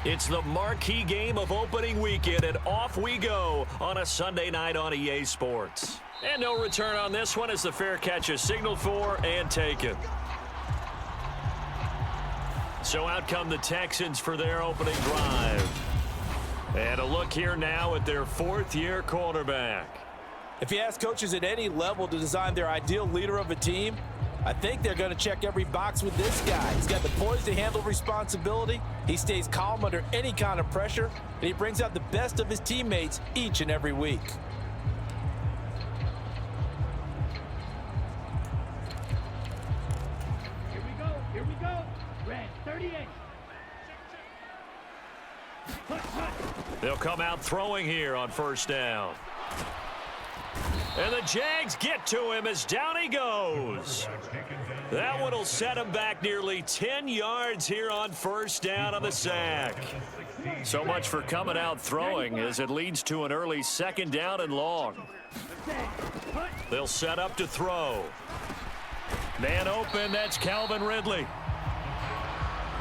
It's the marquee game of opening weekend, and off we go on a Sunday night on EA Sports. And no return on this one as the fair catch is signaled for and taken. So out come the Texans for their opening drive. And a look here now at their fourth-year quarterback. If you ask coaches at any level to design their ideal leader of a team, I think they're going to check every box with this guy. He's got the poise to handle responsibility. He stays calm under any kind of pressure, and he brings out the best of his teammates each and every week. Here we go. Red 38. They'll come out throwing here on first down. And the Jags get to him as down he goes. That one will set him back nearly 10 yards here on first down on the sack. So much for coming out throwing as it leads to an early second down and long. They'll set up to throw. Man open, that's Calvin Ridley.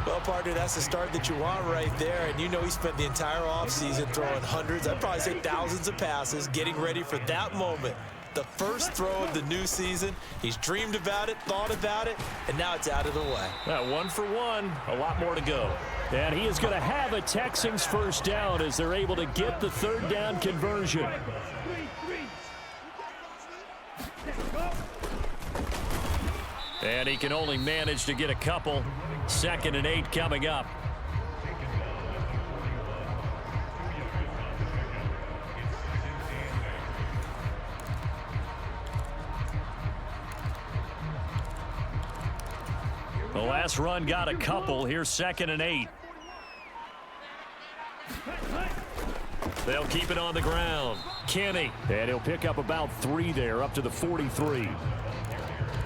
Well, partner, that's the start that you want right there. And you know he spent the entire offseason throwing hundreds, I'd probably say thousands of passes, getting ready for that moment. The first throw of the new season. He's dreamed about it, thought about it, and now it's out of the way. One for one, a lot more to go. And he is going to have a Texans first down as they're able to get the third down conversion. And he can only manage to get a couple. 2nd and 8 coming up. The last run got a couple. Here's 2nd and 8. They'll keep it on the ground. Kenny. And he'll pick up about 3 there, up to the 43.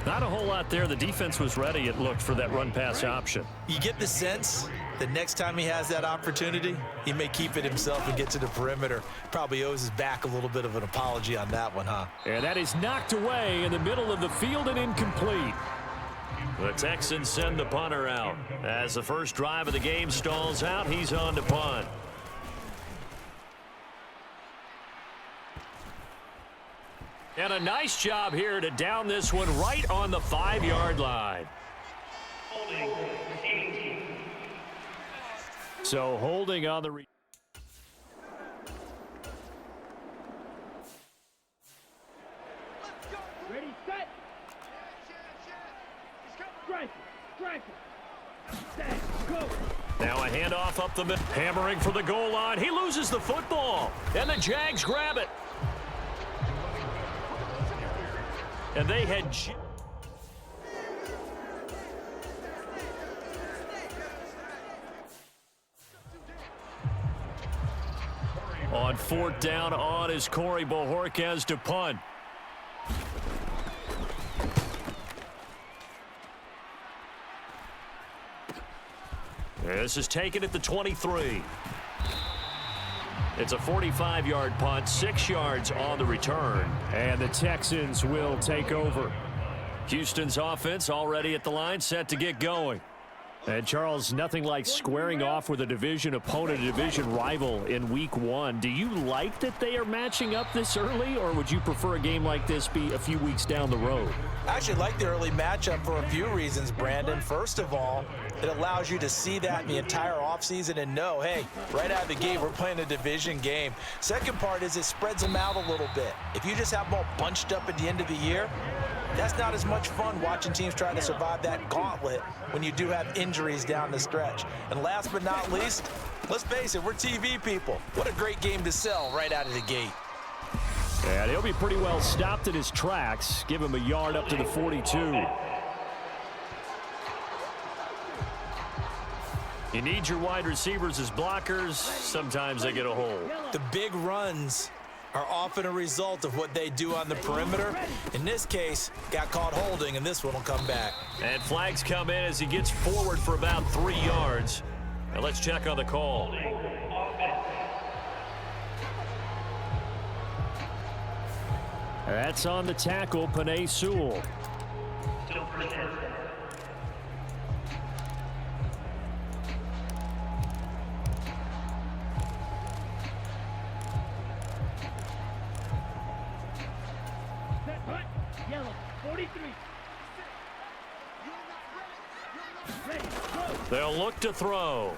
Not a whole lot there. The defense was ready, it looked, for that run-pass option. You get the sense that next time he has that opportunity, he may keep it himself and get to the perimeter. Probably owes his back a little bit of an apology on that one, huh? And that is knocked away in the middle of the field and incomplete. The Texans send the punter out. As the first drive of the game stalls out, he's on to punt. And a nice job here to down this one right on the 5-yard line. So holding on the... Ready, set. Strike it. Go. Now a handoff up the middle. Hammering for the goal line. He loses the football. And the Jags grab it. And they had... On 4th down on is Corey Bojorquez to punt. This is taken at the 23. It's a 45-yard punt, 6 yards on the return. And the Texans will take over. Houston's offense already at the line, set to get going. And, Charles, nothing like squaring off with a division opponent, a division rival in Week 1. Do you like that they are matching up this early, or would you prefer a game like this be a few weeks down the road? I actually like the early matchup for a few reasons, Brandon. First of all, it allows you to see that in the entire offseason and know, hey, right out of the gate, we're playing a division game. Second part is it spreads them out a little bit. If you just have them all bunched up at the end of the year, that's not as much fun watching teams try to survive that gauntlet when you do have injuries down the stretch. And last but not least, let's face it, we're TV people. What a great game to sell right out of the gate. And he'll be pretty well stopped in his tracks. Give him a yard up to the 42. You need your wide receivers as blockers. Sometimes they get a hole. The big runs are often a result of what they do on the perimeter. In this case, got caught holding, and this one will come back. And flags come in as he gets forward for about 3 yards. Now let's check on the call. That's on the tackle, Penei Sewell. Yellow, 43. Ready, go. They'll look to throw.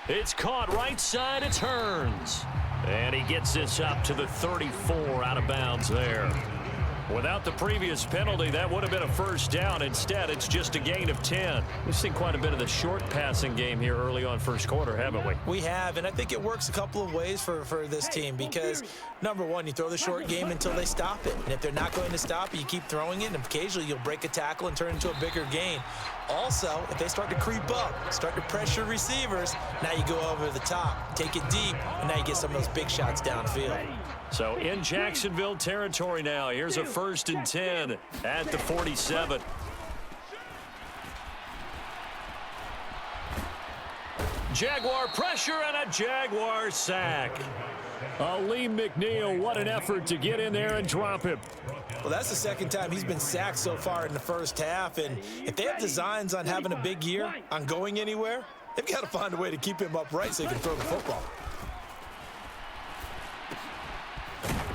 It's caught right side. It's Hearns. And he gets this up to the 34 out of bounds there. Without the previous penalty, that would have been a first down. Instead, it's just a gain of 10. We've seen quite a bit of the short passing game here early on first quarter, haven't we? We have, and I think it works a couple of ways for this team because, number one, you throw the short game until they stop it. And if they're not going to stop it, you keep throwing it, and occasionally you'll break a tackle and turn it into a bigger gain. Also, if they start to creep up, start to pressure receivers, now you go over the top, take it deep, and now you get some of those big shots downfield. So in Jacksonville territory now. Here's a 1st and 10 at the 47. Jaguar pressure and a Jaguar sack. Lee McNeil, what an effort to get in there and drop him. Well, that's the second time he's been sacked so far in the first half, and if they have designs on having a big year, on going anywhere, they've got to find a way to keep him upright so he can throw the football.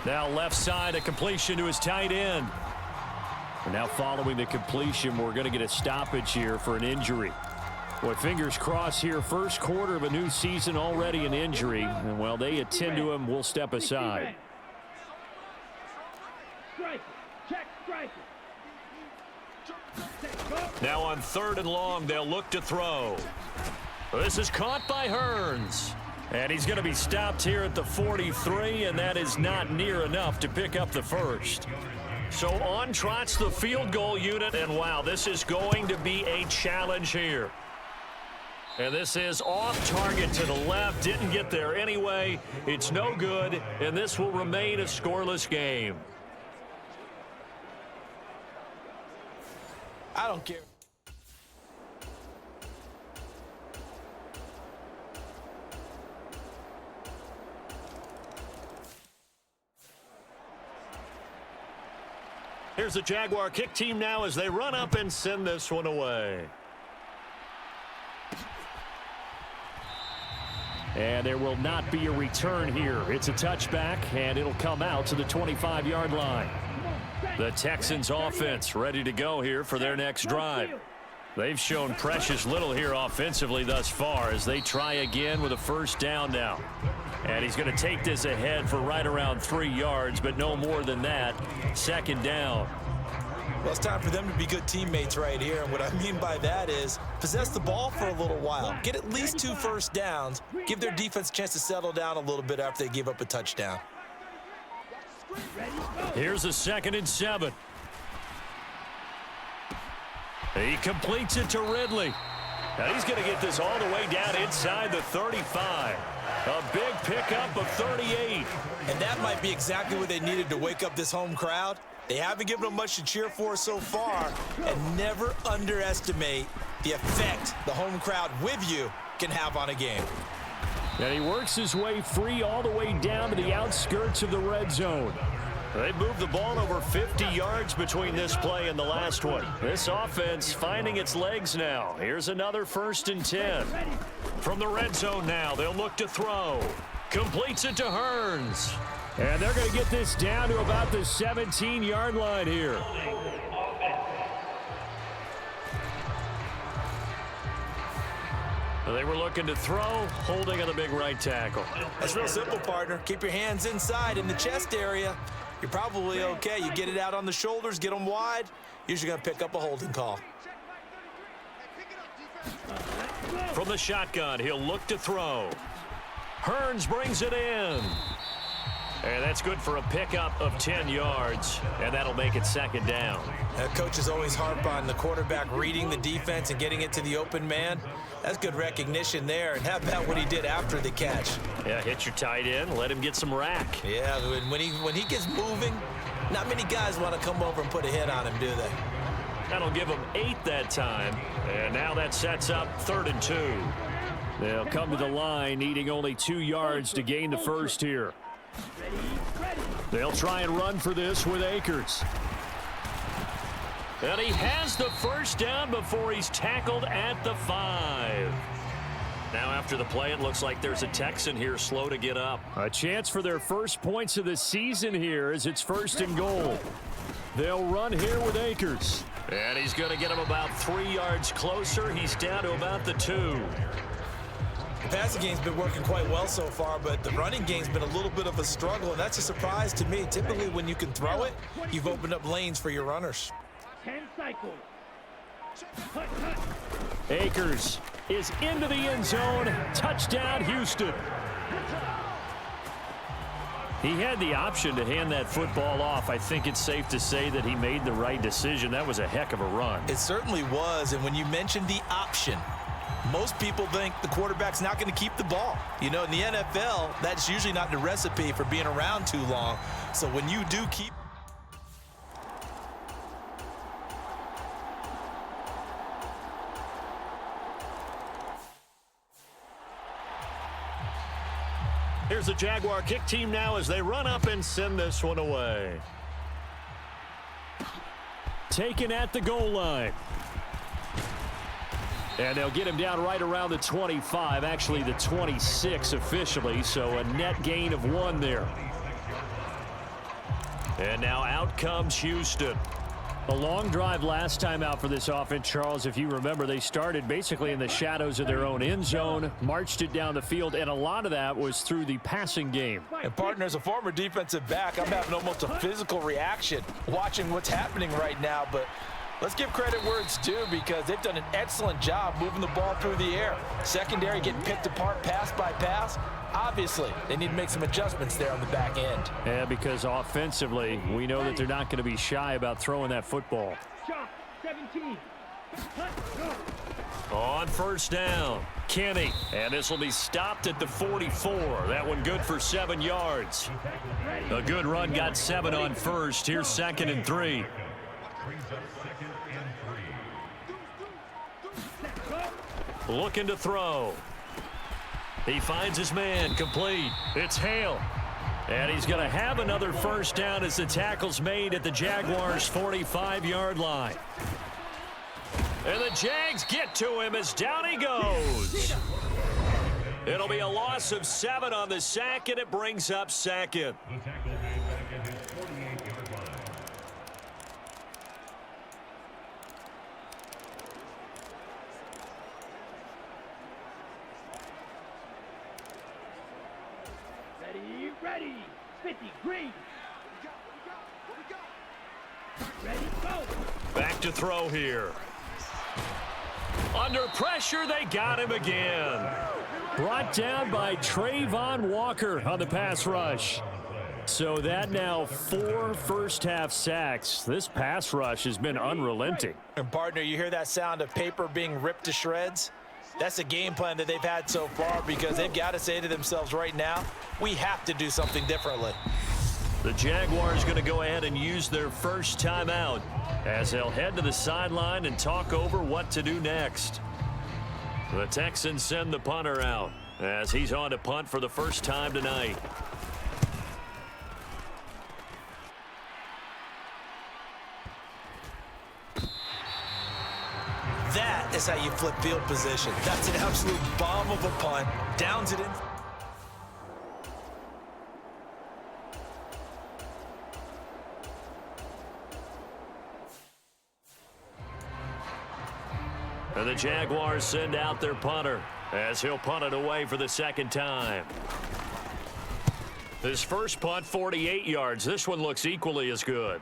Now left side, a completion to his tight end. And now following the completion, we're going to get a stoppage here for an injury. Boy, fingers crossed here. First quarter of a new season, already an injury. And while they attend to him, we'll step aside. Now on 3rd and long, they'll look to throw. This is caught by Hearns. And he's going to be stopped here at the 43, and that is not near enough to pick up the first. So on trots the field goal unit, and wow, this is going to be a challenge here. And this is off target to the left, didn't get there anyway. It's no good, and this will remain a scoreless game. I don't care. Here's the Jaguar kick team now as they run up and send this one away. And there will not be a return here. It's a touchback, and it'll come out to the 25-yard line. The Texans offense ready to go here for their next drive. They've shown precious little here offensively thus far as they try again with a first down now. And he's going to take this ahead for right around 3 yards, but no more than that. 2nd down. Well, it's time for them to be good teammates right here. And what I mean by that is possess the ball for a little while. Get at least 2 first downs. Give their defense a chance to settle down a little bit after they give up a touchdown. Here's a 2nd and 7. He completes it to Ridley. Now he's going to get this all the way down inside the 35. A big pickup of 38. And that might be exactly what they needed to wake up this home crowd. They haven't given them much to cheer for so far. And never underestimate the effect the home crowd with you can have on a game. And he works his way free all the way down to the outskirts of the red zone. They moved the ball over 50 yards between this play and the last one. This offense finding its legs now. Here's another 1st and 10. From the red zone now, they'll look to throw. Completes it to Hearns. And they're going to get this down to about the 17-yard line here. They were looking to throw, holding on the big right tackle. That's real simple, partner. Keep your hands inside in the chest area. You're probably okay. You get it out on the shoulders, get them wide. Usually going to pick up a holding call. From the shotgun, he'll look to throw. Hearns brings it in. And that's good for a pickup of 10 yards, and that'll make it 2nd down. Coaches always harp on the quarterback reading the defense and getting it to the open man. That's good recognition there. And how about what he did after the catch? Yeah, hit your tight end, let him get some rack. Yeah, when he gets moving, not many guys want to come over and put a hit on him, do they? That'll give him 8 that time. And now that sets up 3rd and 2. They'll come to the line, needing only 2 yards to gain the first here. They'll try and run for this with Akers. And he has the first down before he's tackled at the 5. Now after the play, it looks like there's a Texan here slow to get up. A chance for their first points of the season here as it's 1st and goal. They'll run here with Akers. And he's going to get him about 3 yards closer. He's down to about the 2. The passing game's been working quite well so far, but the running game's been a little bit of a struggle, and that's a surprise to me. Typically, when you can throw it, you've opened up lanes for your runners. 10 cycles. Akers is into the end zone. Touchdown, Houston. He had the option to hand that football off. I think it's safe to say that he made the right decision. That was a heck of a run. It certainly was, and when you mentioned the option, most people think the quarterback's not going to keep the ball. You know, in the NFL, that's usually not the recipe for being around too long. So when you do keep... Here's the Jaguar kick team now as they run up and send this one away. Taken at the goal line. And they'll get him down right around the 25, actually the 26 officially, so a net gain of 1 there. And now out comes Houston. A long drive last time out for this offense, Charles. If you remember, they started basically in the shadows of their own end zone, marched it down the field, and a lot of that was through the passing game. And partner, as a former defensive back, I'm having almost a physical reaction watching what's happening right now, but let's give credit where it's due because they've done an excellent job moving the ball through the air. Secondary getting picked apart pass by pass. Obviously, they need to make some adjustments there on the back end. Yeah, because offensively, we know that they're not going to be shy about throwing that football. Shot 17. On 1st down, Kenny. And this will be stopped at the 44. That one good for 7 yards. A good run got 7 on 1st. Here's 2nd and 3. Looking to throw. He finds his man, complete. It's Hale. And he's going to have another 1st down as the tackle's made at the Jaguars' 45-yard line. And the Jags get to him as down he goes. It'll be a loss of 7 on the sack, and it brings up 2nd. Ready. 50. Green. Ready. Go. Back to throw here. Under pressure, they got him again. Brought down by Trayvon Walker on the pass rush. So that now 4 first-half sacks. This pass rush has been unrelenting. And partner, you hear that sound of paper being ripped to shreds? That's a game plan that they've had so far because they've got to say to themselves right now, we have to do something differently. The Jaguars going to go ahead and use their first timeout as they'll head to the sideline and talk over what to do next. The Texans send the punter out as he's on to punt for the first time tonight. That is how you flip field position. That's an absolute bomb of a punt. Downs it in. And the Jaguars send out their punter as he'll punt it away for the 2nd time. His first punt, 48 yards. This one looks equally as good.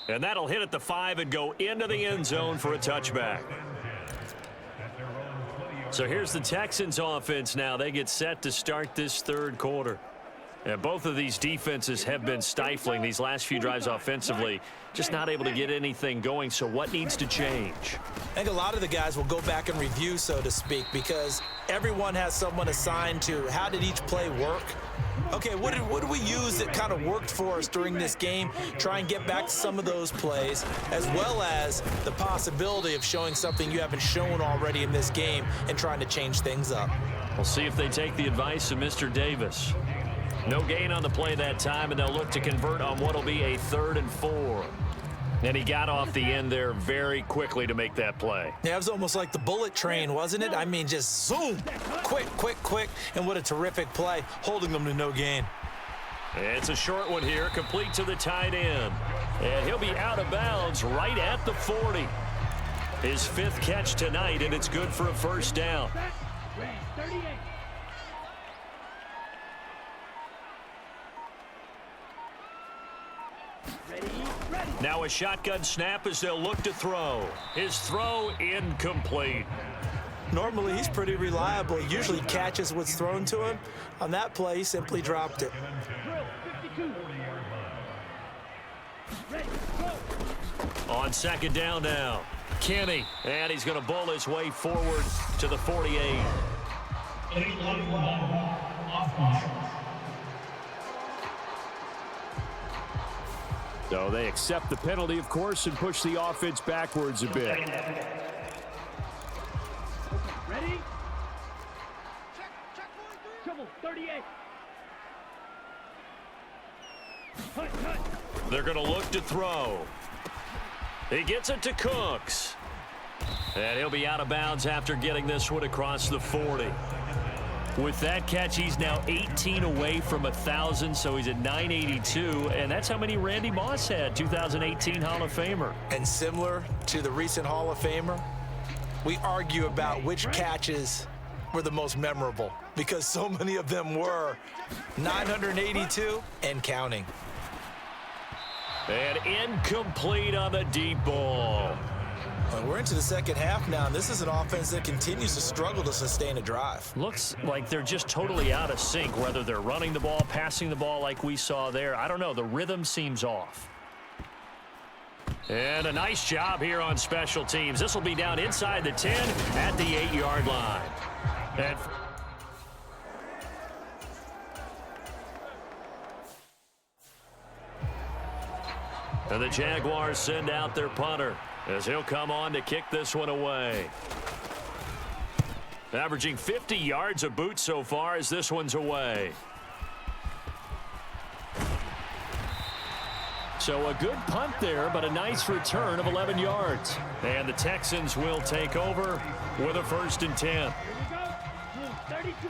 And that'll hit at the 5 and go into the end zone for a touchback. So here's the Texans offense now. They get set to start this 3rd quarter. And both of these defenses have been stifling these last few drives offensively. Just not able to get anything going. So what needs to change? I think a lot of the guys will go back and review, so to speak, because everyone has someone assigned to how did each play work. Okay, what did we use that kind of worked for us during this game? Try and get back to some of those plays, as well as the possibility of showing something you haven't shown already in this game and trying to change things up. We'll see if they take the advice of Mr. Davis. No gain on the play that time, and they'll look to convert on what will be a 3rd and 4. And he got off the end there very quickly to make that play. Yeah, it was almost like the bullet train, wasn't it? I mean, just zoom, quick, quick, quick, and what a terrific play, holding them to no gain. It's a short one here, complete to the tight end. And he'll be out of bounds right at the 40. His 5th catch tonight, and it's good for a first down. Ready, 38. Ready, ready. Now a shotgun snap as they'll look to throw. His throw incomplete. Normally, he's pretty reliable. He usually catches what's thrown to him. On that play, he simply dropped it. Drill, 52. Ready, go. On second down now, Kenny. And he's going to bowl his way forward to the 48. So they accept the penalty, of course, and push the offense backwards a bit. Ready? Trouble, 38. Hut, hut. They're going to look to throw. He gets it to Cooks. And he'll be out of bounds after getting this one across the 40. With that catch, he's now 18 away from 1,000, so he's at 982, and that's how many Randy Moss had, 2018 Hall of Famer. And similar to the recent Hall of Famer, we argue about which catches were the most memorable because so many of them were 982 and counting. And incomplete on the deep ball. Well, we're into the second half now, and this is an offense that continues to struggle to sustain a drive. Looks like they're just totally out of sync, whether they're running the ball, passing the ball like we saw there. I don't know. The rhythm seems off. And a nice job here on special teams. This will be down inside the 10 at the 8-yard line. And the Jaguars send out their punter as he'll come on to kick this one away. Averaging 50 yards a boot so far as this one's away. So a good punt there, but a nice return of 11 yards. And the Texans will take over with a 1st and 10. Here we go. Move, 32.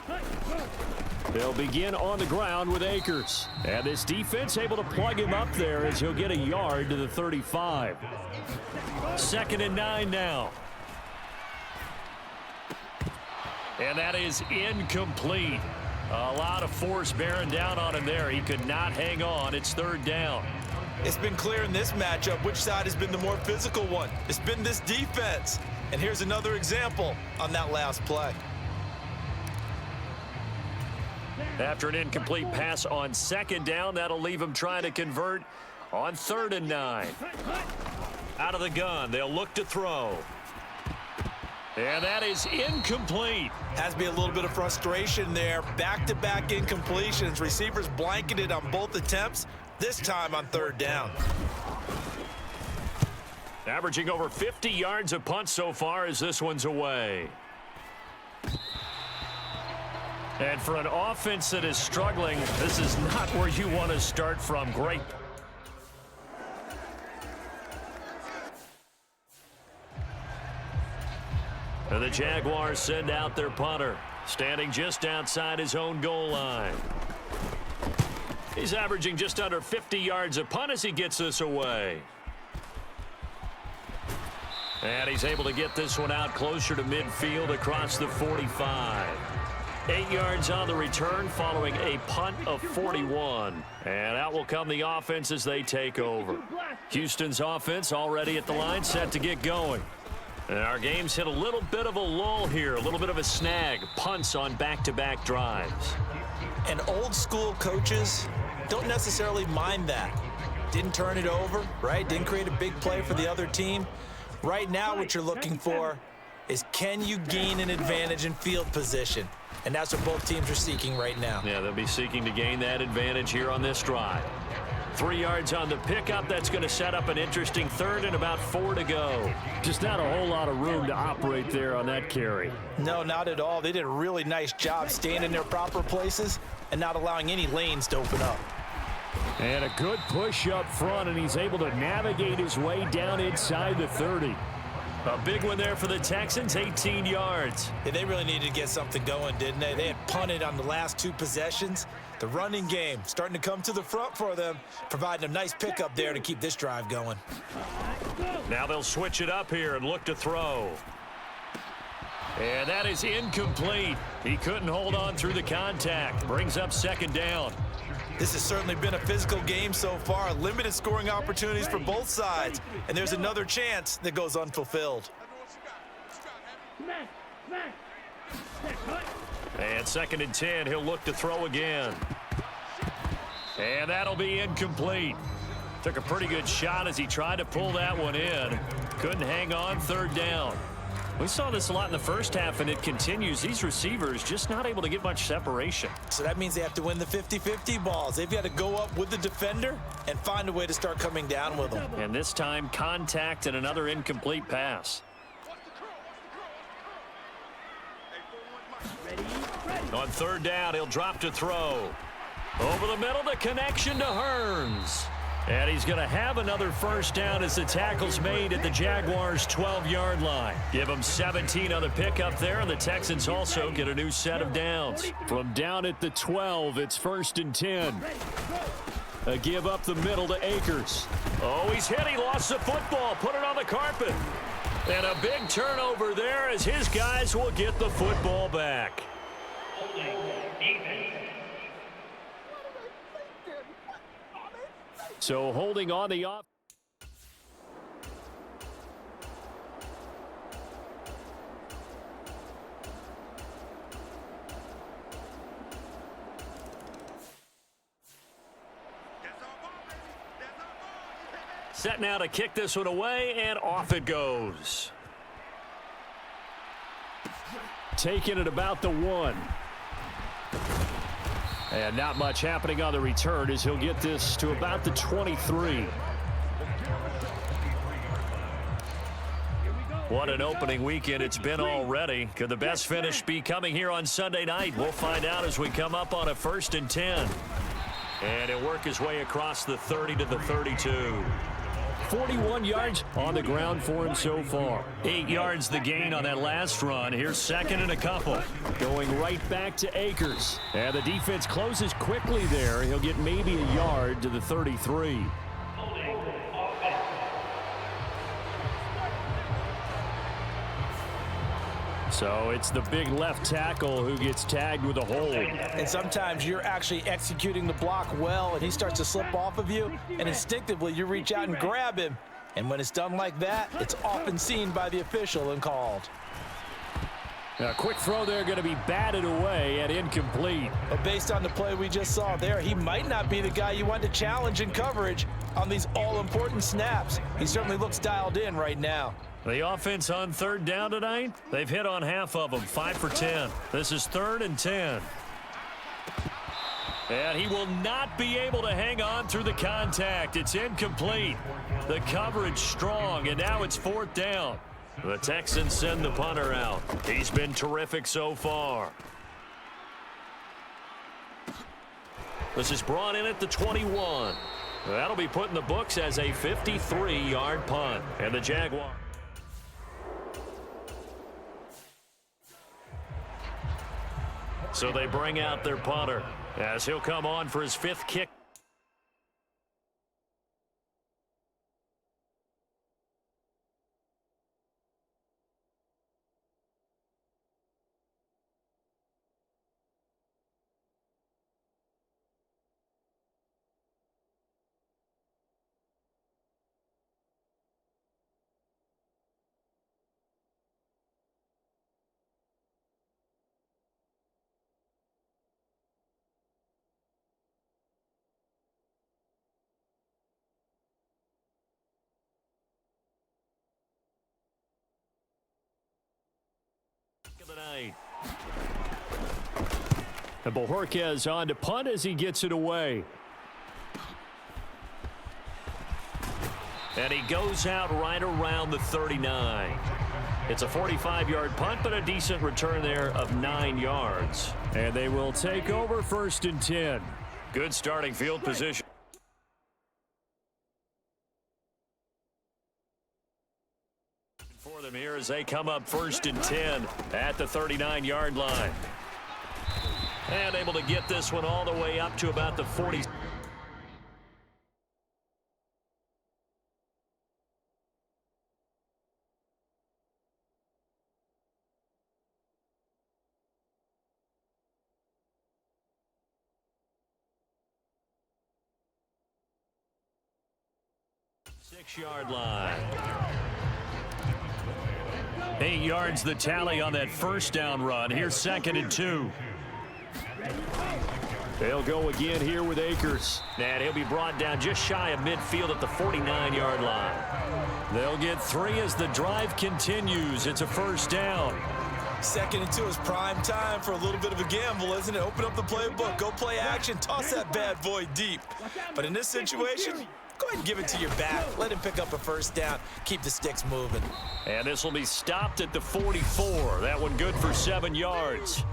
Hut, go. They'll begin on the ground with Akers. And this defense able to plug him up there as he'll get a yard to the 35. 2nd and 9 now. And that is incomplete. A lot of force bearing down on him there. He could not hang on. It's 3rd down. It's been clear in this matchup which side has been the more physical one. It's been this defense. And here's another example on that last play. After an incomplete pass on 2nd down, that'll leave him trying to convert on 3rd and 9. Out of the gun, they'll look to throw. And that is incomplete. Has to be a little bit of frustration there. Back-to-back incompletions. Receivers blanketed on both attempts, this time on 3rd down. Averaging over 50 yards a punt so far as this one's away. And for an offense that is struggling, this is not where you want to start from. Great. And the Jaguars send out their punter, standing just outside his own goal line. He's averaging just under 50 yards a punt as he gets this away. And he's able to get this one out closer to midfield across the 45. 8 yards on the return following a punt of 41. And out will come the offense as they take over. Houston's offense already at the line, set to get going. And our game's hit a little bit of a lull here, a little bit of a snag. Punts on back-to-back drives. And old school coaches don't necessarily mind that. Didn't turn it over, right? Didn't create a big play for the other team. Right now what you're looking for is, can you gain an advantage in field position? And that's what both teams are seeking right now. Yeah, they'll be seeking to gain that advantage here on this drive. 3 yards on the pickup. That's going to set up an interesting 3rd and about 4 to go. Just not a whole lot of room to operate there on that carry. No, not at all. They did a really nice job staying in their proper places and not allowing any lanes to open up. And a good push up front, and he's able to navigate his way down inside the 30. A big one there for the Texans, 18 yards. Yeah, they really needed to get something going, didn't they? They had punted on the last 2 possessions. The running game starting to come to the front for them, providing a nice pickup there to keep this drive going. Now they'll switch it up here and look to throw. And that is incomplete. He couldn't hold on through the contact. Brings up 2nd down. This has certainly been a physical game so far. Limited scoring opportunities for both sides. And there's another chance that goes unfulfilled. And 2nd and 10, he'll look to throw again. And that'll be incomplete. Took a pretty good shot as he tried to pull that one in. Couldn't hang on, 3rd down. We saw this a lot in the first half, and it continues. These receivers just not able to get much separation. So that means they have to win the 50-50 balls. They've got to go up with the defender and find a way to start coming down with them. And this time, contact and another incomplete pass. On 3rd down, he'll drop to throw. Over the middle, the connection to Hearns. And he's going to have another 1st down as the tackle's made at the Jaguars' 12-yard line. Give them 17 on the pickup there, and the Texans also get a new set of downs. From down at the 12, it's 1st and 10. A give up the middle to Akers. Oh, he's hit. He lost the football. Put it on the carpet. And a big turnover there as his guys will get the football back. So holding on the off. Set now to kick this one away, and off it goes. Taking it about the 1. And not much happening on the return as he'll get this to about the 23. What an opening weekend it's been already. Could the best finish be coming here on Sunday night? We'll find out as we come up on a 1st and 10. And he'll work his way across the 30 to the 32. 41 yards on the ground for him so far. 8 yards the gain on that last run. Here's 2nd and a couple. Going right back to Akers. And the defense closes quickly there. He'll get maybe a yard to the 33. So it's the big left tackle who gets tagged with a hold. And sometimes you're actually executing the block well, and he starts to slip off of you, and instinctively you reach out and grab him. And when it's done like that, it's often seen by the official and called. A quick throw there going to be batted away and incomplete. But based on the play we just saw there, he might not be the guy you want to challenge in coverage on these all-important snaps. He certainly looks dialed in right now. The offense on 3rd down tonight, they've hit on half of them, 5 for 10. This is 3rd and 10. And he will not be able to hang on through the contact. It's incomplete. The coverage strong, and now it's 4th down. The Texans send the punter out. He's been terrific so far. This is brought in at the 21. That'll be put in the books as a 53-yard punt. And the Jaguars. So they bring out their punter as he'll come on for his 5th kick. Of the night. And Bojorquez on to punt as he gets it away. And he goes out right around the 39. It's a 45-yard punt, but a decent return there of 9 yards. And they will take over 1st and 10. Good starting field position. as they come up 1st and 10 at the 39-yard line. And able to get this one all the way up to about the 40. Six-yard line. 8 yards the tally on that first down run. Here's 2nd and 2. They'll go again here with Akers. And he'll be brought down just shy of midfield at the 49-yard line. They'll get 3 as the drive continues. It's a first down. 2nd and 2 is prime time for a little bit of a gamble, isn't it? Open up the playbook, go play action, toss that bad boy deep. But in this situation, go ahead and give it to your back. Let him pick up a first down. Keep the sticks moving. And this will be stopped at the 44. That one good for 7 yards.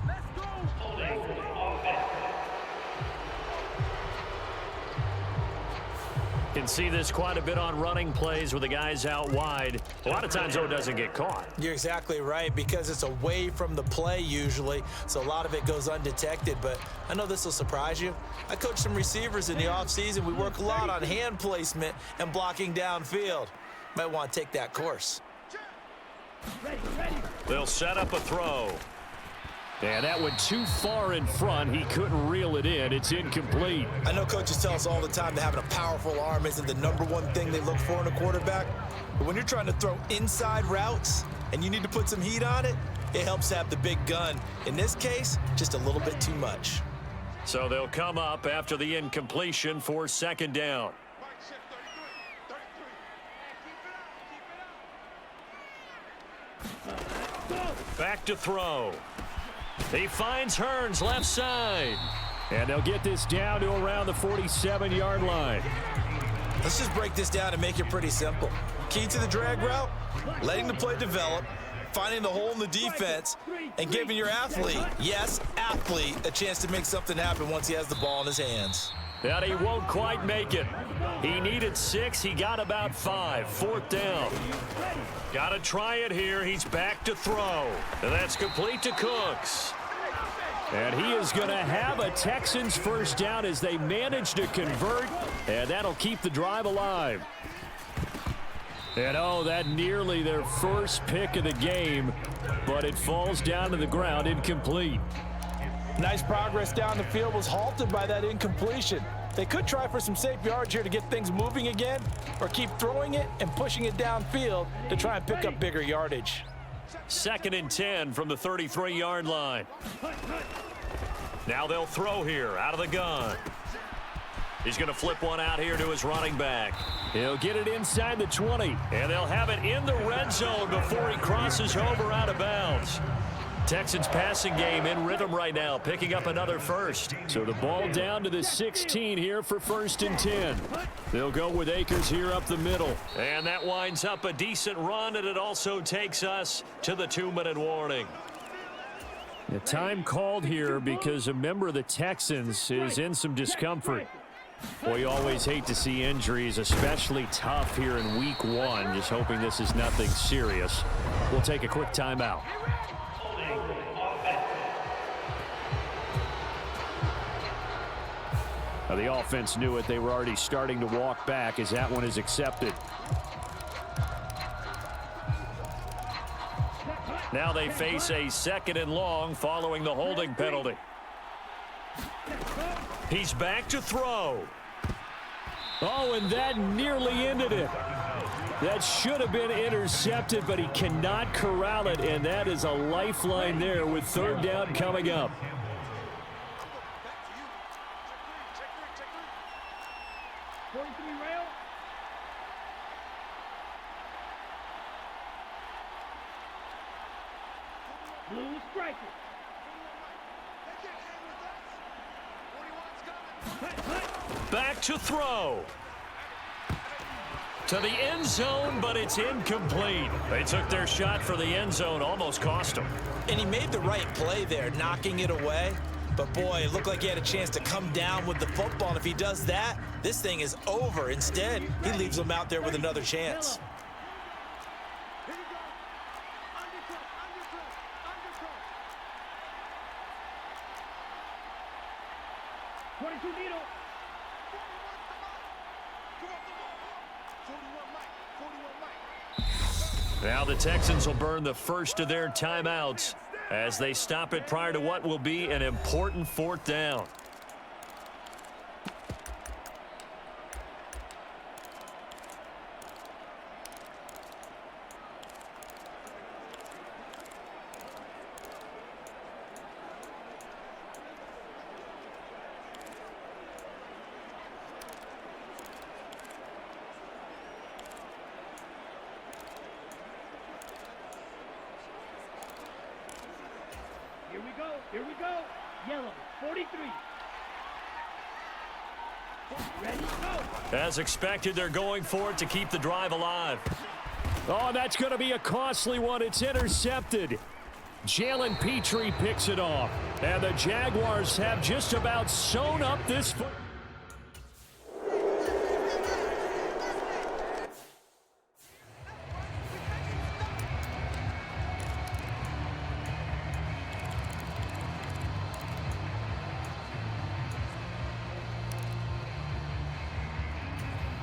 Can see this quite a bit on running plays with the guys out wide. A lot of times, though, it doesn't get caught. You're exactly right, because it's away from the play usually, so a lot of it goes undetected. But I know this will surprise you. I coach some receivers in the offseason. We work a lot on hand placement and blocking downfield. Might want to take that course. They'll set up a throw. And that went too far in front. He couldn't reel it in. It's incomplete. I know coaches tell us all the time that having a powerful arm isn't the #1 thing they look for in a quarterback. But when you're trying to throw inside routes and you need to put some heat on it, it helps have the big gun. In this case, just a little bit too much. So they'll come up after the incompletion for 2nd down. Back to throw. He finds Hearns left side. And they'll get this down to around the 47-yard line. Let's just break this down and make it pretty simple. Key to the drag route, letting the play develop, finding the hole in the defense, and giving your athlete, yes, athlete, a chance to make something happen once he has the ball in his hands. And he won't quite make it. He needed 6. He got about 5. 4th down. Got to try it here. He's back to throw. And that's complete to Cooks. And he is going to have a Texans first down as they manage to convert. And that'll keep the drive alive. And oh, that nearly their first pick of the game. But it falls down to the ground incomplete. Nice progress down the field was halted by that incompletion. They could try for some safe yards here to get things moving again, or keep throwing it and pushing it downfield to try and pick up bigger yardage. 2nd and 10 from the 33-yard line. Now they'll throw here out of the gun. He's going to flip one out here to his running back. He'll get it inside the 20. And they'll have it in the red zone before he crosses over out of bounds. Texans passing game in rhythm right now, picking up another first. So the ball down to the 16 here for 1st and 10. They'll go with Akers here up the middle. And that winds up a decent run, and it also takes us to the 2-minute warning. The time called here because a member of the Texans is in some discomfort. Boy, you always hate to see injuries, especially tough here in week 1. Just hoping this is nothing serious. We'll take a quick timeout. Now, the offense knew it. They were already starting to walk back as that one is accepted. Now they face a 2nd and long following the holding penalty. He's back to throw. Oh, and that nearly ended it. That should have been intercepted, but he cannot corral it, and that is a lifeline there with 3rd down coming up. Back to throw. To the end zone, but it's incomplete. They took their shot for the end zone, almost cost them. And he made the right play there, knocking it away. But boy, it looked like he had a chance to come down with the football. And if he does that, this thing is over. Instead, he leaves him out there with another chance. 22 needle. Now the Texans will burn the first of their timeouts as they stop it prior to what will be an important fourth down. Here we go. Here we go. Yellow, 43. Ready, go. As expected, they're going for it to keep the drive alive. Oh, that's going to be a costly one. It's intercepted. Jalen Petrie picks it off. And the Jaguars have just about sewn up this.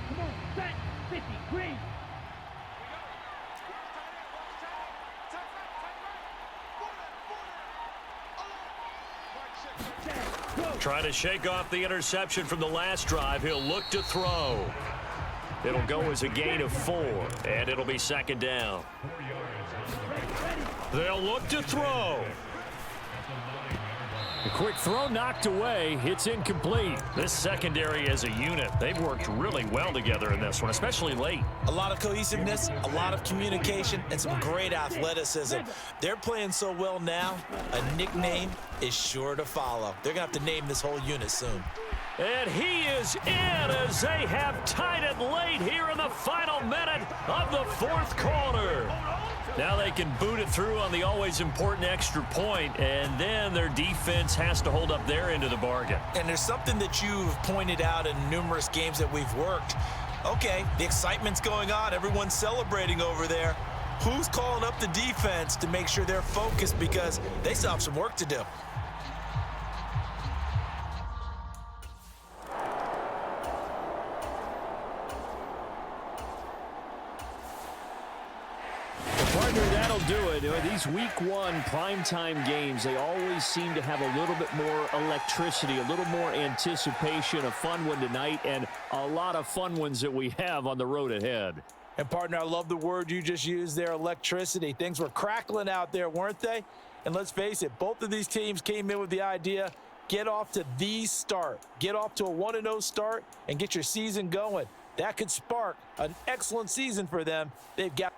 Come on, set. 50, green. Set, go. Trying to shake off the interception from the last drive. He'll look to throw. It'll go as a gain of 4, and it'll be second down. They'll look to throw. A quick throw knocked away. It's incomplete. This secondary as a unit, they've worked really well together in this one, especially late. A lot of cohesiveness, a lot of communication, and some great athleticism. They're playing so well now, a nickname is sure to follow. They're going to have to name this whole unit soon. And he is in as they have tied it late here in the final minute of the fourth quarter. Now they can boot it through on the always important extra point, and then their defense has to hold up their end of the bargain. And there's something that you've pointed out in numerous games that we've worked. Okay, the excitement's going on. Everyone's celebrating over there. Who's calling up the defense to make sure they're focused, because they still have some work to do? Partner, that'll do it. These week one primetime games, they always seem to have a little bit more electricity, a little more anticipation. A fun one tonight, and a lot of fun ones that we have on the road ahead. And, partner, I love the word you just used there, electricity. Things were crackling out there, weren't they? And let's face it, both of these teams came in with the idea, get off to the start. Get off to a 1-0 start and get your season going. That could spark an excellent season for them. They've got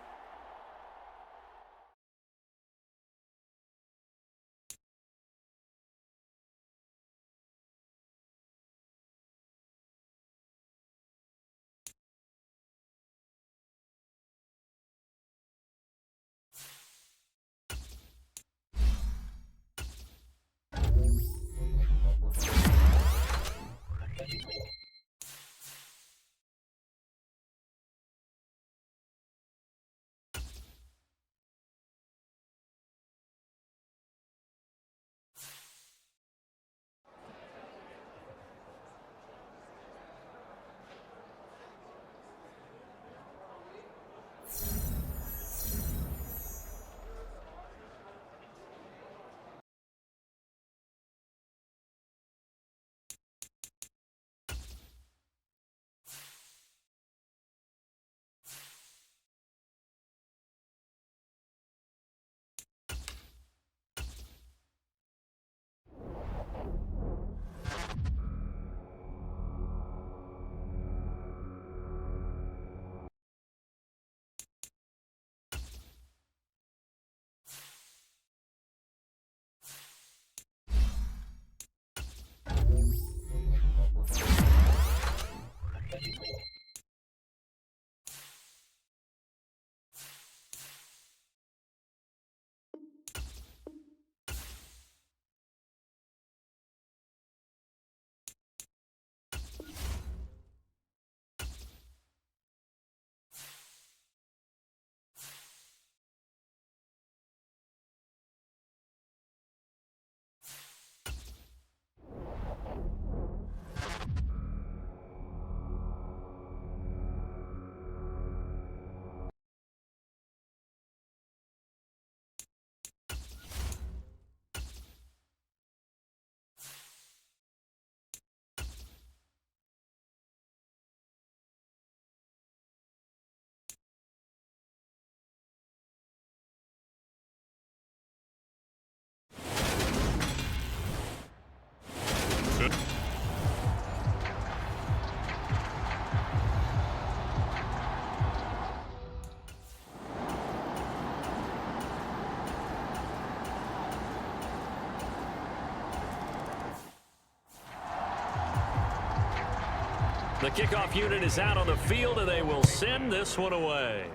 The kickoff unit is out on the field, and they will send this one away.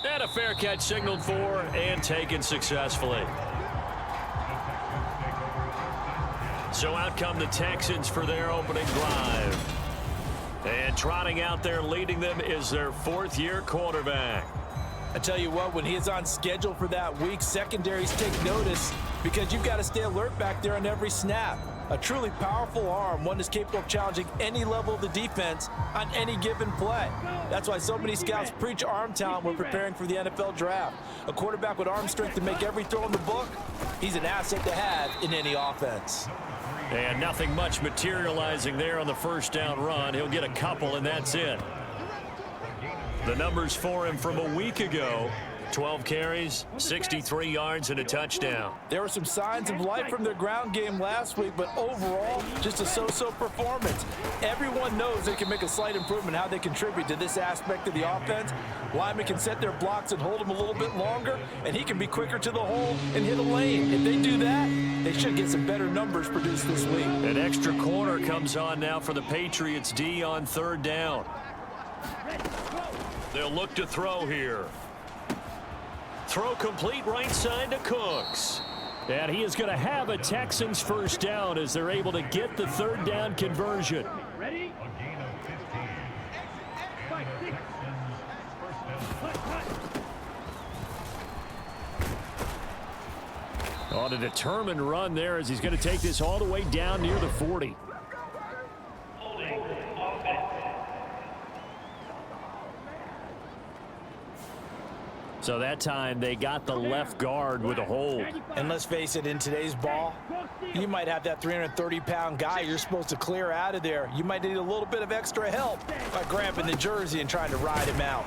And a fair catch signaled for and taken successfully. So out come the Texans for their opening drive. And trotting out there leading them is their fourth-year quarterback. I tell you what, when he is on schedule for that week, secondaries take notice because you've got to stay alert back there on every snap. A truly powerful arm, one that's capable of challenging any level of the defense on any given play. That's why so many scouts preach arm talent when preparing for the NFL draft. A quarterback with arm strength to make every throw in the book, he's an asset to have in any offense. And nothing much materializing there on the first down run. He'll get a couple, and that's it. The numbers for him from a week ago: 12 carries, 63 yards, and a touchdown. There were some signs of life from their ground game last week, but overall, just a so-so performance. Everyone knows they can make a slight improvement how they contribute to this aspect of the offense. Lyman can set their blocks and hold them a little bit longer, and he can be quicker to the hole and hit a lane. If they do that, they should get some better numbers produced this week. An extra corner comes on now for the Patriots D on third down. They'll look to throw here. Throw complete right side to Cooks. And he is going to have a Texans first down as they're able to get the third down conversion. Ready? On a determined run there as he's going to take this all the way down near the 40. So that time they got the left guard with a hold. And let's face it, in today's ball, you might have that 330-pound guy you're supposed to clear out of there. You might need a little bit of extra help by grabbing the jersey and trying to ride him out.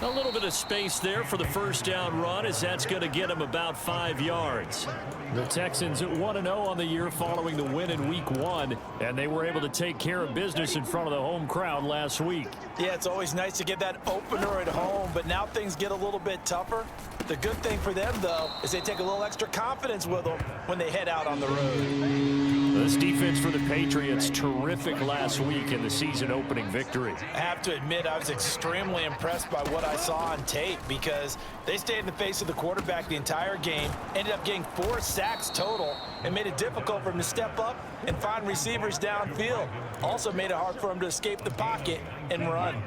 A little bit of space there for the first down run, as that's going to get him about 5 yards. The Texans at 1-0 on the year following the win in week 1, and they were able to take care of business in front of the home crowd last week. Yeah, it's always nice to get that opener at home, but now things get a little bit tougher. The good thing for them, though, is they take a little extra confidence with them when they head out on the road. This defense for the Patriots, terrific last week in the season-opening victory. I have to admit, I was extremely impressed by what I saw on tape because they stayed in the face of the quarterback the entire game, ended up getting 4 sacks total, and made it difficult for him to step up and find receivers downfield. Also made it hard for him to escape the pocket and run.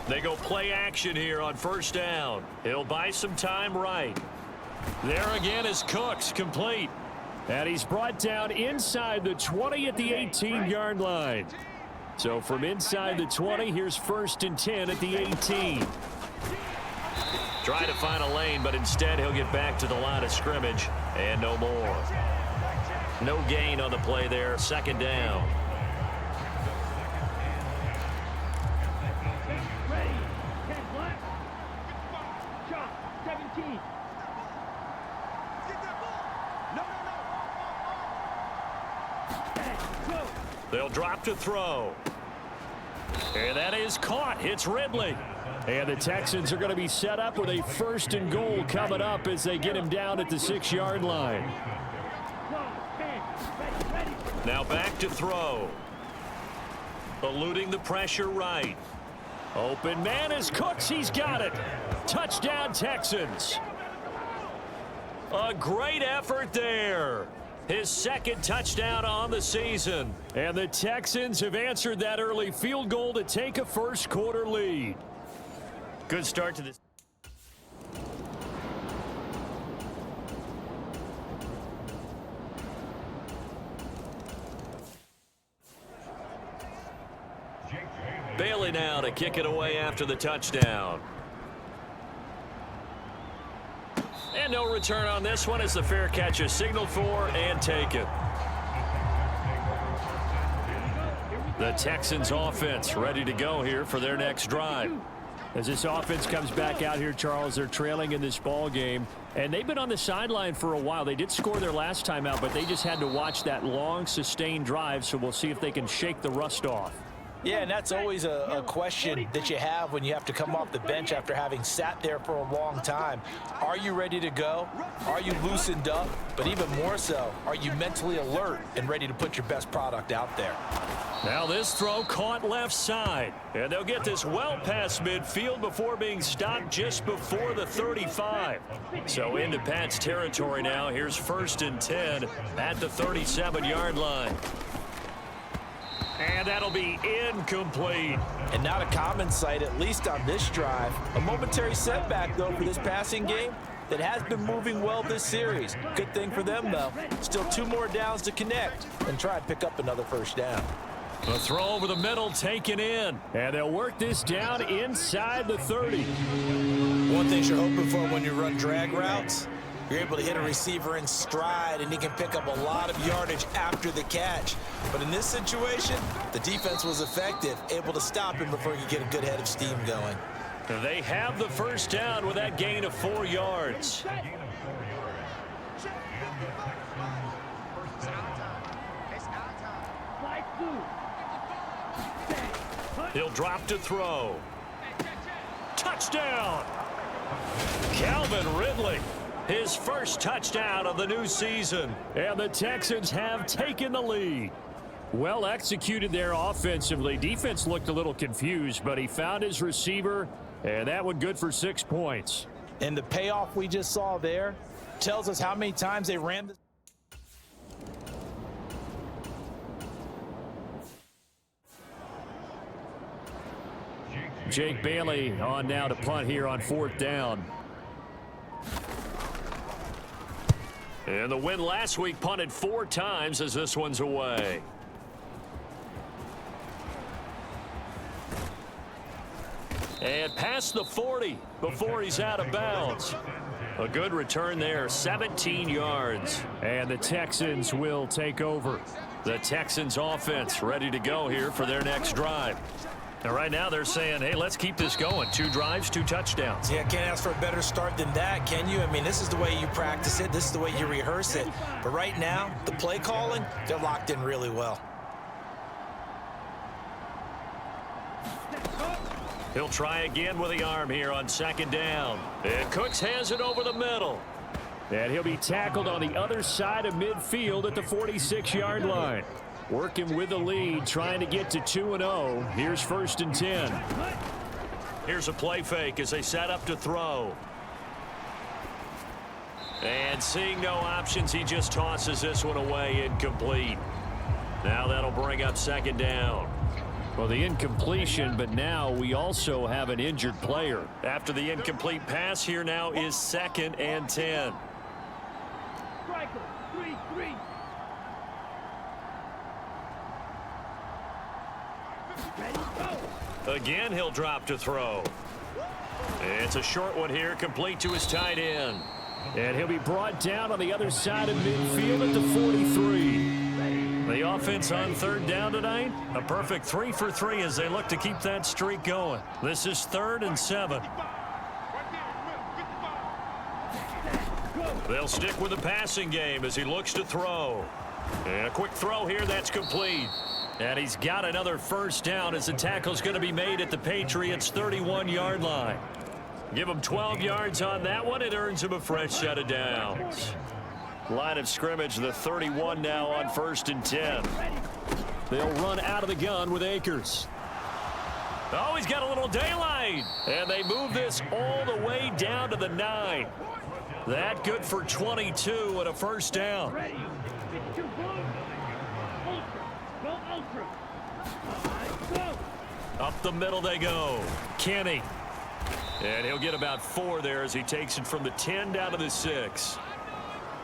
They go play action here on first down. He'll buy some time right. There again is Cooks, complete. And he's brought down inside the 20 at the 18-yard line. So from inside the 20, here's 1st and 10 at the 18. Try to find a lane, but instead he'll get back to the line of scrimmage and no more. No gain on the play there, second down. Ready. 10 black. Shot. 17. They'll drop to throw. And that is caught. It's Ridley. And the Texans are going to be set up with a 1st and goal coming up as they get him down at the 6-yard line. Now back to throw. Eluding the pressure right. Open man is Cooks. He's got it. Touchdown, Texans. A great effort there. His second touchdown on the season. And the Texans have answered that early field goal to take a first-quarter lead. Good start to this. Bailey now to kick it away after the touchdown. And no return on this one as the fair catch is signaled for and taken. The Texans offense ready to go here for their next drive. As this offense comes back out here, Charles, they're trailing in this ball game, and they've been on the sideline for a while. They did score their last time out, but they just had to watch that long, sustained drive, so we'll see if they can shake the rust off. Yeah, and that's always a question that you have when you have to come off the bench after having sat there for a long time. Are you ready to go? Are you loosened up? But even more so, are you mentally alert and ready to put your best product out there? Now this throw caught left side. And they'll get this well past midfield before being stopped just before the 35. So into Pat's territory now. Here's 1st and 10 at the 37-yard line. And that'll be incomplete. And not a common sight, at least on this drive. A momentary setback, though, for this passing game that has been moving well this series. Good thing for them, though. Still 2 more downs to connect and try and pick up another 1st down. The throw over the middle taken in. And they'll work this down inside the 30. One thing you're hoping for when you run drag routes, you're able to hit a receiver in stride, and he can pick up a lot of yardage after the catch. But in this situation, the defense was effective, able to stop him before he could get a good head of steam going. They have the 1st down with that gain of 4 yards. He'll drop to throw. Touchdown! Calvin Ridley. His 1st touchdown of the new season. And the Texans have taken the lead. Well executed there offensively. Defense looked a little confused, but he found his receiver, and that one good for 6 points. And the payoff we just saw there tells us how many times they ran this. Jake Bailey on now to punt here on 4th down. And the win last week punted 4 times as this one's away. And past the 40 before he's out of bounds. A good return there, 17 yards. And the Texans will take over. The Texans offense ready to go here for their next drive. And right now they're saying, hey, let's keep this going. 2 drives, 2 touchdowns. Yeah, can't ask for a better start than that, can you? I mean, this is the way you practice it. This is the way you rehearse it. But right now, the play calling, they're locked in really well. He'll try again with the arm here on 2nd down. And Cooks has it over the middle. And he'll be tackled on the other side of midfield at the 46-yard line. Working with the lead, trying to get to 2-0. Here's 1st and 10. Here's a play fake as they set up to throw. And seeing no options, he just tosses this one away, incomplete. Now that'll bring up 2nd down. Well, the incompletion, but now we also have an injured player. After the incomplete pass, here now is 2nd and 10. Striker, 3-3. Again, he'll drop to throw. It's a short one here, complete to his tight end. And he'll be brought down on the other side of midfield at the 43. The offense on 3rd down tonight, a perfect 3 for 3 as they look to keep that streak going. This is 3rd and 7. They'll stick with the passing game as he looks to throw. And a quick throw here, that's complete. And he's got another 1st down as the tackle's going to be made at the Patriots' 31-yard line. Give him 12 yards on that one. It earns him a fresh set of downs. Line of scrimmage, the 31 now on 1st and 10. They'll run out of the gun with Akers. Oh, he's got a little daylight. And they move this all the way down to the 9. That good for 22 and a 1st down. Up the middle they go. Kenny. And he'll get about 4 there as he takes it from the 10 down to the 6.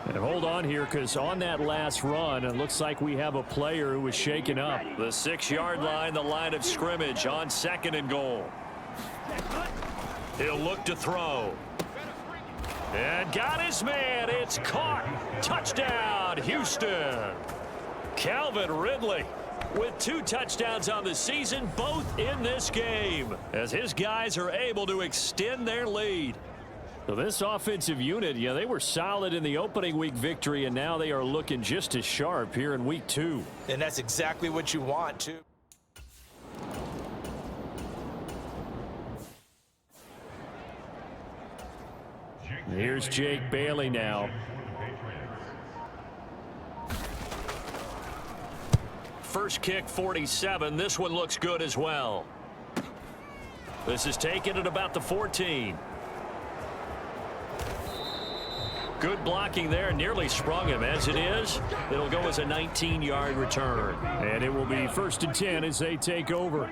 And hold on here, because on that last run, it looks like we have a player who was shaken up. The 6-yard line, the line of scrimmage on 2nd and goal. He'll look to throw. And got his man. It's caught. Touchdown, Houston. Calvin Ridley with 2 touchdowns on the season, both in this game, as his guys are able to extend their lead. So this offensive unit, yeah, they were solid in the opening week victory, and now they are looking just as sharp here in week 2. And that's exactly what you want, too. Here's Jake Bailey now. First kick, 47. This one looks good as well. This is taken at about the 14. Good blocking there. Nearly sprung him. As it is, it'll go as a 19-yard return. And it will be 1st and 10 as they take over.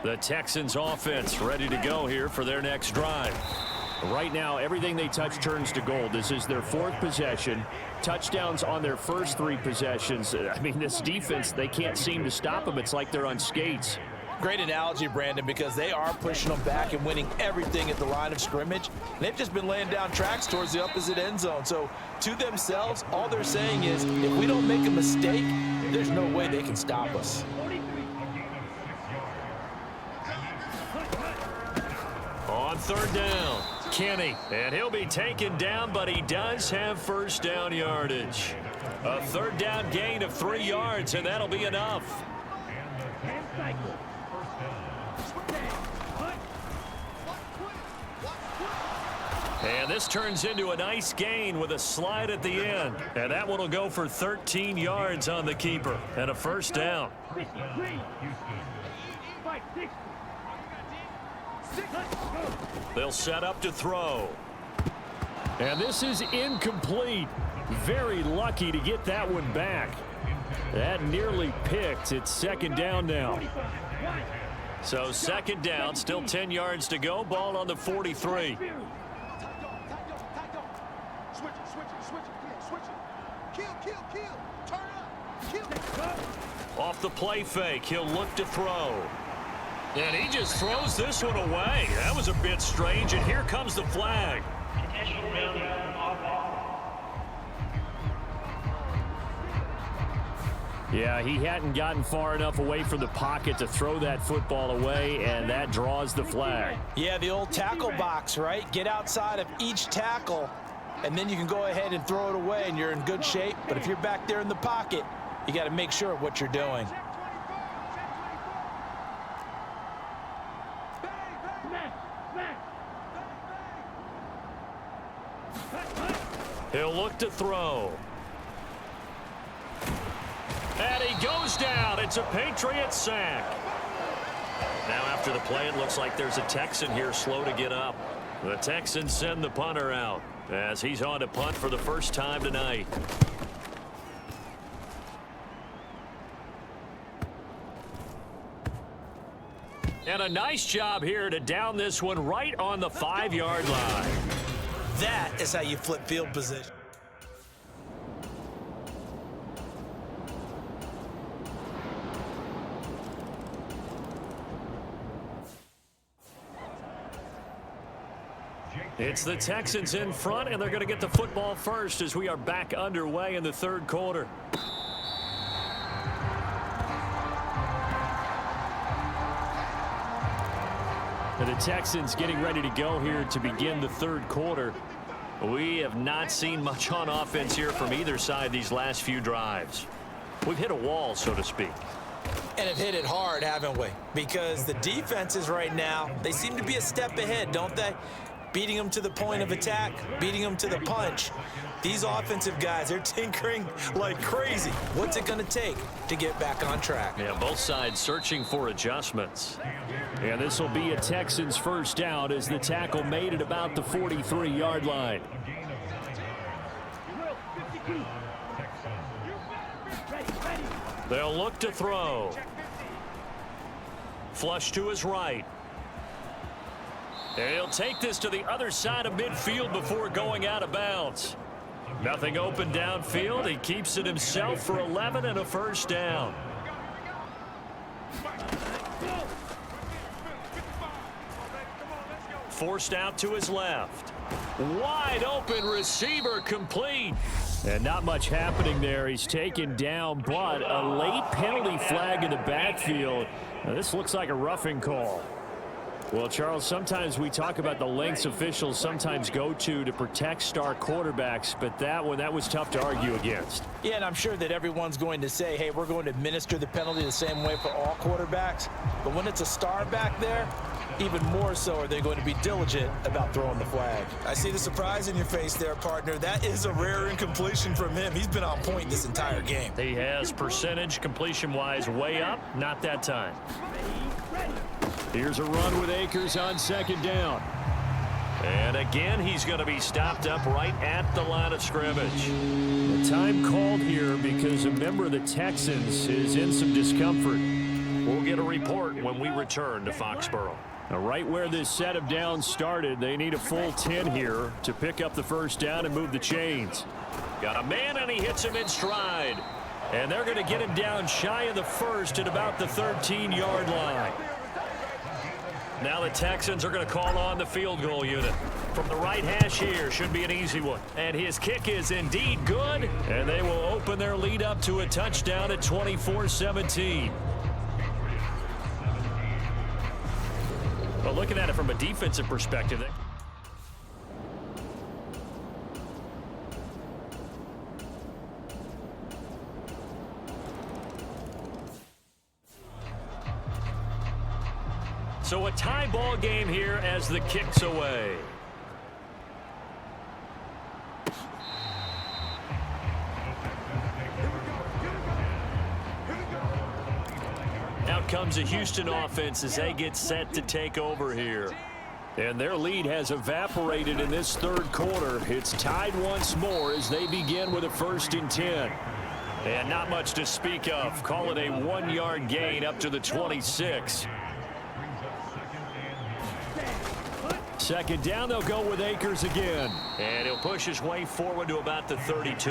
The Texans offense ready to go here for their next drive. Right now, everything they touch turns to gold. This is their 4th possession. Touchdowns on their first 3 possessions. I mean, this defense, they can't seem to stop them. It's like they're on skates. Great analogy, Brandon, because they are pushing them back and winning everything at the line of scrimmage. They've just been laying down tracks towards the opposite end zone. So to themselves, all they're saying is, if we don't make a mistake, there's no way they can stop us. On 3rd down, Kenny, and he'll be taken down, but he does have first down yardage. A 3rd down gain of 3 yards, and that'll be enough. And this turns into a nice gain with a slide at the end. And that one will go for 13 yards on the keeper and a first down. They'll set up to throw. And this is incomplete. Very lucky to get that one back. That nearly picked. It's 2nd down now. So 2nd down, still 10 yards to go. Ball on the 43. Off the play fake, he'll look to throw. And he just throws this one away. That was a bit strange, and here comes the flag. Yeah, he hadn't gotten far enough away from the pocket to throw that football away, and that draws the flag. Yeah, the old tackle box, right? Get outside of each tackle, and then you can go ahead and throw it away, and you're in good shape. But if you're back there in the pocket, you got to make sure of what you're doing. He'll look to throw. And he goes down. It's a Patriot sack. Now after the play, it looks like there's a Texan here slow to get up. The Texans send the punter out as he's on to punt for the first time tonight. And a nice job here to down this one right on the 5-yard line. That is how you flip field position. It's the Texans in front, and they're going to get the football first as we are back underway in the 3rd quarter. And the Texans getting ready to go here to begin the 3rd quarter. We have not seen much on offense here from either side these last few drives. We've hit a wall, so to speak. And have hit it hard, haven't we? Because the defenses right now, they seem to be a step ahead, don't they? Beating them to the point of attack, beating them to the punch. These offensive guys, they're tinkering like crazy. What's it going to take to get back on track? Yeah, both sides searching for adjustments. And this will be a Texans first down as the tackle made it about the 43-yard line. They'll look to throw. Flush to his right. And he'll take this to the other side of midfield before going out of bounds. Nothing open downfield. He keeps it himself for 11 and a first down. Forced out to his left. Wide open receiver complete. And not much happening there. He's taken down, but a late penalty flag in the backfield. Now, this looks like a roughing call. Well, Charles, sometimes we talk about the lengths officials sometimes go to protect star quarterbacks, but that was tough to argue against. Yeah, and I'm sure that everyone's going to say, hey, we're going to administer the penalty the same way for all quarterbacks. But when it's a star back there, even more so are they going to be diligent about throwing the flag. I see the surprise in your face there, partner. That is a rare incompletion from him. He's been on point this entire game. He has percentage completion-wise way up, not that time. Here's a run with Akers on second down. And again, he's going to be stopped up right at the line of scrimmage. The time called here because a member of the Texans is in some discomfort. We'll get a report when we return to Foxborough. Now, right where this set of downs started, they need a full 10 here to pick up the first down and move the chains. Got a man, and he hits him in stride. And they're going to get him down shy of the first at about the 13-yard line. Now the Texans are going to call on the field goal unit. From the right hash here, should be an easy one. And his kick is indeed good. And they will open their lead up to a touchdown at 24-17. But looking at it from a defensive perspective, so a tie ball game here as the kick's away. Out comes the Houston offense as they get set to take over here. And their lead has evaporated in this third quarter. It's tied once more as they begin with a 1st and 10. And not much to speak of. Call it a 1-yard gain up to the 26. Second down, they'll go with Akers again. And he'll push his way forward to about the 32.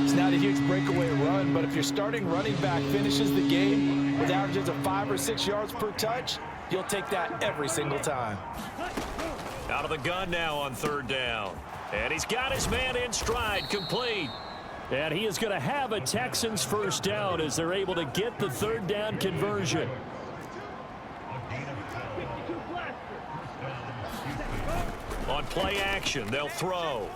It's not a huge breakaway run, but if your starting running back finishes the game with averages of 5 or 6 yards per touch, you'll take that every single time. Out of the gun now on 3rd down. And he's got his man in stride, complete. And he is going to have a Texans first down as they're able to get the 3rd down conversion. On play action, they'll throw.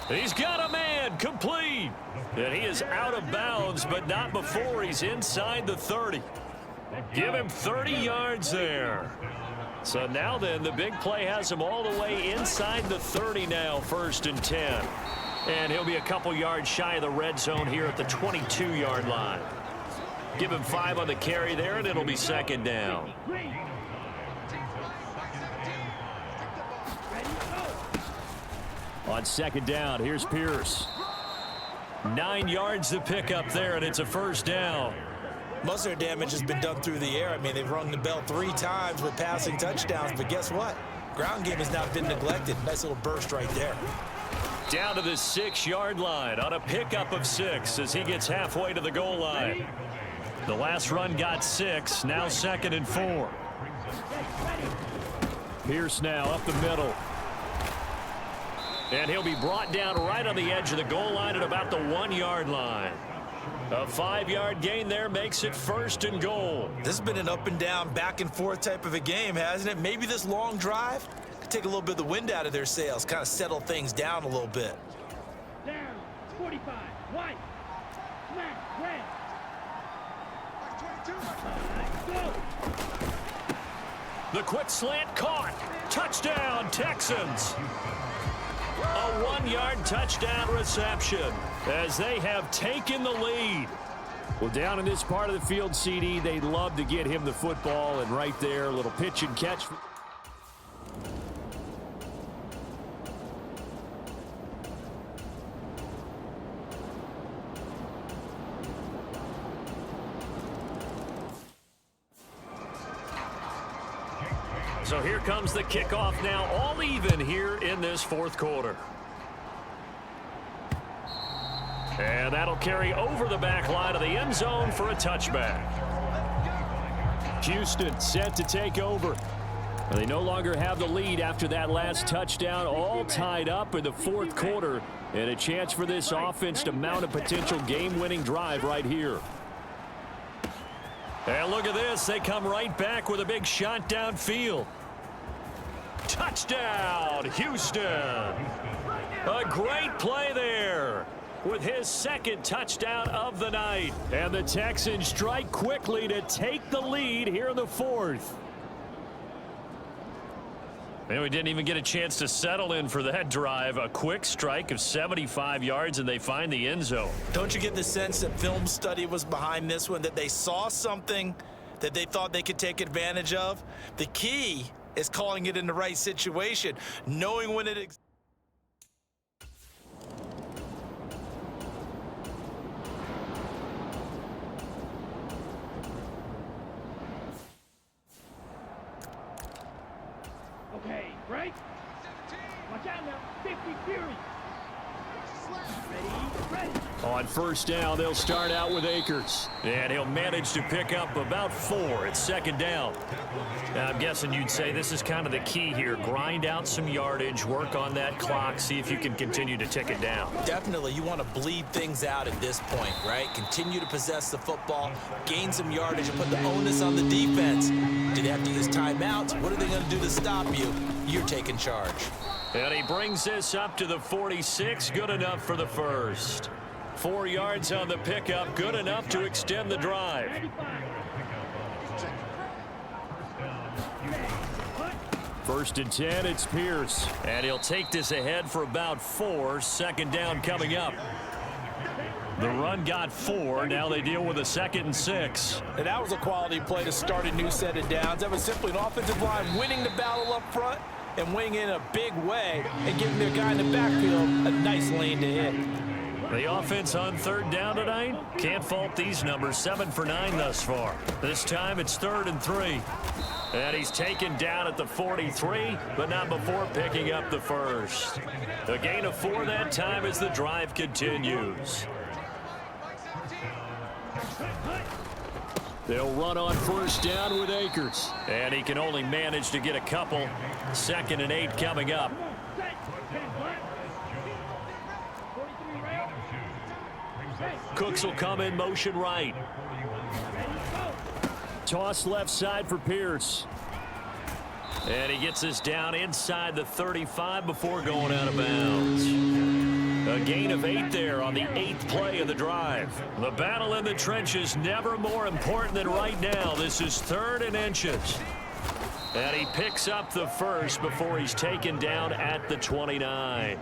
He's got a man, complete. And he is out of bounds, but not before he's inside the 30. Give him 30 yards there. So now then, the big play has him all the way inside the 30 now, 1st and 10. And he'll be a couple yards shy of the red zone here at the 22-yard line. Give him 5 on the carry there, and it'll be 2nd down. On 2nd down, here's Pierce. 9 yards to pick up there, and it's a 1st down. Most of their damage has been done through the air. I mean, they've rung the bell 3 times with passing touchdowns, but guess what? Ground game has not been neglected. Nice little burst right there. Down to the 6-yard line on a pickup of 6 as he gets halfway to the goal line. The last run got 6, now 2nd and 4. Pierce now up the middle. And he'll be brought down right on the edge of the goal line at about the 1-yard line. A 5-yard gain there makes it 1st and goal. This has been an up and down, back and forth type of a game, hasn't it? Maybe this long drive could take a little bit of the wind out of their sails, kind of settle things down a little bit. Down, 45, white, smack, red. The quick slant caught. Touchdown, Texans. A 1-yard touchdown reception as they have taken the lead. Well, down in this part of the field, CD, they'd love to get him the football, and right there, a little pitch and catch. So here comes the kickoff now, all even here in this 4th quarter. And that'll carry over the back line of the end zone for a touchback. Houston set to take over. And they no longer have the lead after that last touchdown, all tied up in the 4th quarter, and a chance for this offense to mount a potential game-winning drive right here. And look at this. They come right back with a big shot downfield. Touchdown, Houston. A great play there. with his second touchdown of the night. And the Texans strike quickly to take the lead here in the fourth. And we didn't even get a chance to settle in for that drive. A quick strike of 75 yards, and they find the end zone. Don't you get the sense that film study was behind this one, that they saw something that they thought they could take advantage of? The key is calling it in the right situation, knowing when it exists. Okay, break. Watch out now. 50 Fury. Ready. On first down, they'll start out with Akers. And he'll manage to pick up about 4 at second down. Now, I'm guessing you'd say this is kind of the key here. Grind out some yardage, work on that clock, see if you can continue to tick it down. Definitely, you want to bleed things out at this point, right? Continue to possess the football, gain some yardage, and put the onus on the defense. Do they have to use timeouts? What are they going to do to stop you? You're taking charge. And he brings this up to the 46. Good enough for the first. 4 yards on the pickup. Good enough to extend the drive. First and 10, it's Pierce. And he'll take this ahead for about 4. Second down coming up. The run got 4. Now they deal with a 2nd and 6. And that was a quality play to start a new set of downs. That was simply an offensive line winning the battle up front and winning in a big way and giving their guy in the backfield a nice lane to hit. The offense on third down tonight, can't fault these numbers. 7 for 9 thus far. This time it's 3rd and 3. And he's taken down at the 43, but not before picking up the first. A gain of 4 that time as the drive continues. They'll run on first down with Akers. And he can only manage to get a couple. 2nd and 8 coming up. Cooks will come in motion right. Toss left side for Pierce. And he gets this down inside the 35 before going out of bounds. A gain of 8 there on the 8th play of the drive. The battle in the trenches never more important than right now. This is 3rd and inches. And he picks up the first before he's taken down at the 29.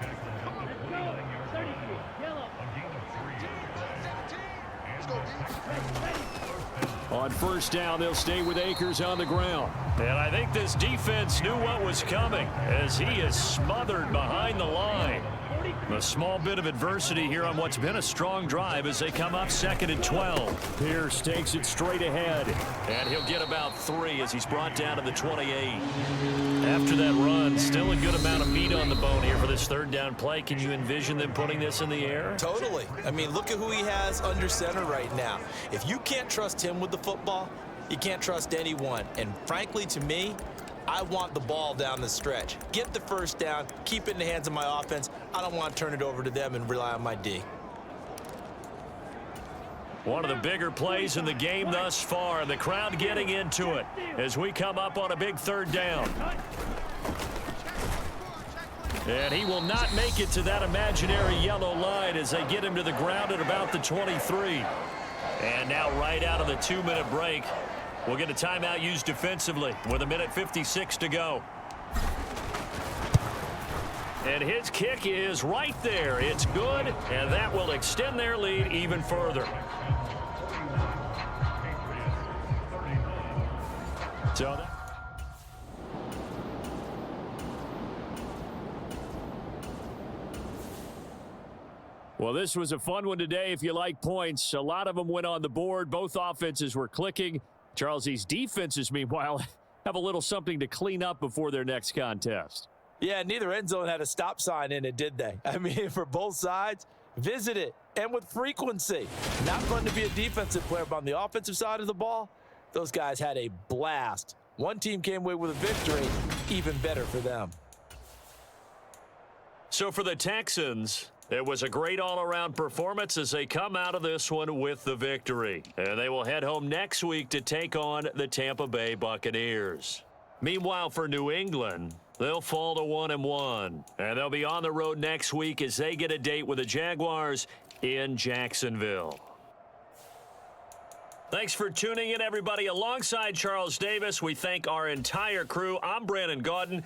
On first down, they'll stay with Akers on the ground. And I think this defense knew what was coming as he is smothered behind the line. A small bit of adversity here on what's been a strong drive as they come up 2nd and 12. Pierce takes it straight ahead. And he'll get about 3 as he's brought down to the 28. After that run, still a good amount of meat on the bone here for this 3rd down play. Can you envision them putting this in the air? Totally. I mean, look at who he has under center right now. If you can't trust him with the football, you can't trust anyone. And frankly, to me, I want the ball down the stretch. Get the first down, keep it in the hands of my offense. I don't want to turn it over to them and rely on my D. One of the bigger plays in the game thus far, and the crowd getting into it as we come up on a big 3rd down. And he will not make it to that imaginary yellow line as they get him to the ground at about the 23. And now right out of the 2-minute break, we'll get a timeout used defensively with 1:56 to go. And his kick is right there. It's good, and that will extend their lead even further. So well, this was a fun one today if you like points. A lot of them went on the board. Both offenses were clicking. Charles, these defenses, meanwhile, have a little something to clean up before their next contest. Yeah, neither end zone had a stop sign in it, did they? I mean, for both sides, visit it, and with frequency. Not fun to be a defensive player, but on the offensive side of the ball, those guys had a blast. One team came away with a victory, even better for them. So for the Texans, it was a great all-around performance as they come out of this one with the victory. And they will head home next week to take on the Tampa Bay Buccaneers. Meanwhile, for New England, they'll fall to 1-1. And they'll be on the road next week as they get a date with the Jaguars in Jacksonville. Thanks for tuning in, everybody. Alongside Charles Davis, we thank our entire crew. I'm Brandon Gaudin.